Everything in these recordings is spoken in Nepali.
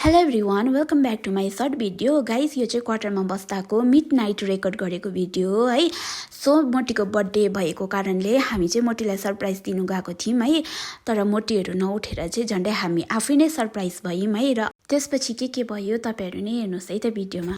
Hello everyone welcome back to my short video guys. यो चाहिँ क्वार्टरमा बस्दाको मिड नाइट रेकर्ड गरेको भिडियो हो है। सो मोटीको बर्थडे भएको कारणले हामी चाहिँ मोटीलाई सरप्राइज दिनु गएको थियौँ है। तर मोटीहरू नउठेर चाहिँ झन्डै हामी आफै नै सरप्राइज भयौँ है। र त्यसपछि के भयो तपाईँहरू नै हेर्नुहोस् है त भिडियोमा।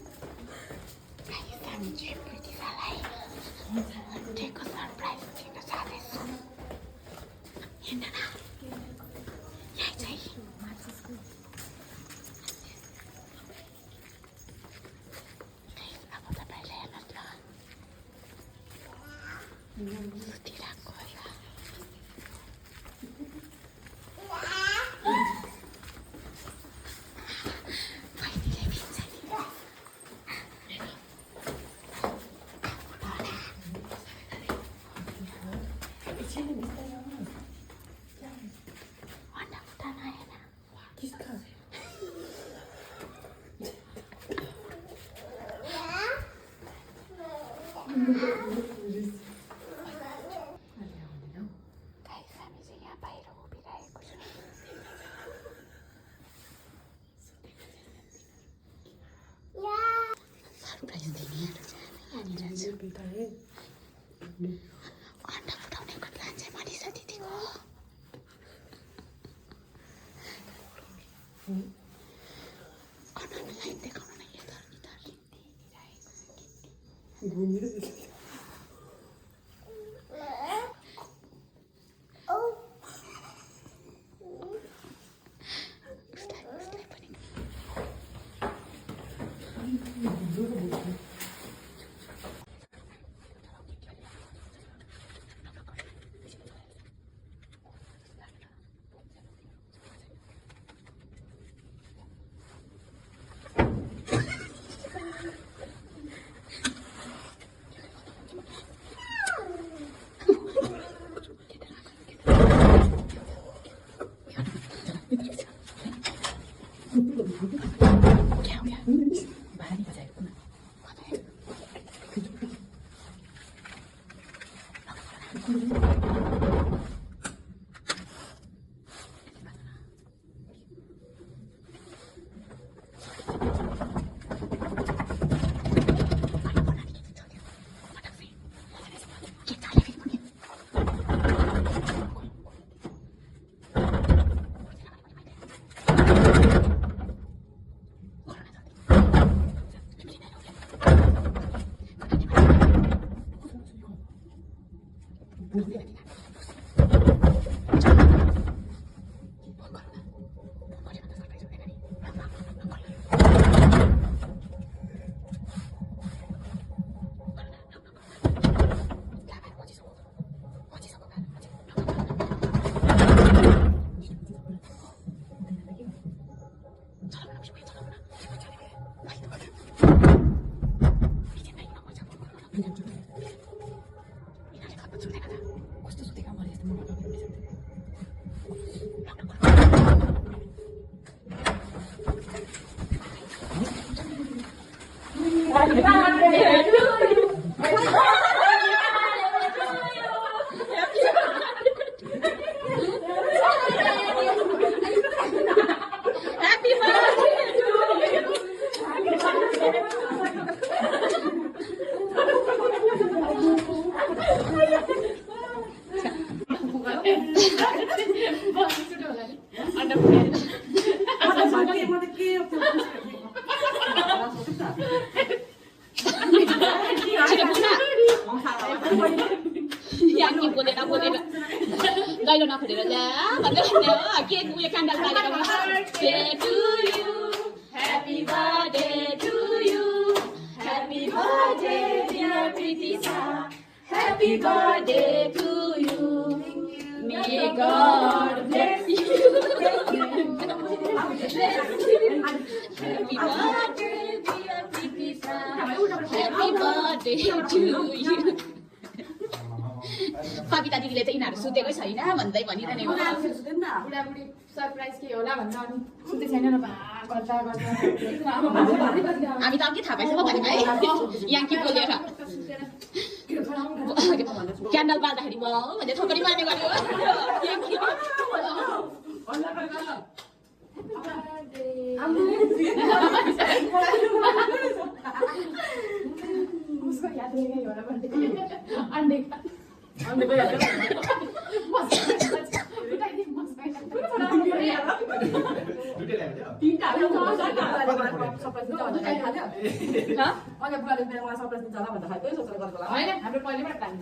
अन्डा फुटाउनेको प्लान चाहिँ मनिषा दिदीको लाइन देखाउनु न गैलो नखोलेर ल्या भन्दै भन्दै हो केक उयो क्यान्डल बालेर birthday to you happy birthday to you happy birthday dear Pritisha happy birthday to you may God bless you happy birthday dear Pritisha happy birthday to you Kavita दिदीले चाहिँ यिनीहरू सुतेकै छैन भन्दै भनिरहेको बुढाबुढी सरप्राइज के होला भन्छ अनि सुते छैन र हामी त अघि थाहा पाइसक्यो भने भाइ यहाँ के बोलेर क्यान्डल बाल्दाखेरि भयो भन्दै थोपडी मार्ने गर्यो उसको याद नहीं है योरा बर्थडे अंडे को याद कर मस्त टाइम मस्त तीन टाइम सरप्राइज दिन्छ ह अझ बुढाले मलाई सरप्राइज दिन्छ होला भन्दा खालको सोचेर गरेको होला हैन हाम्रो पहिलेबाट प्लान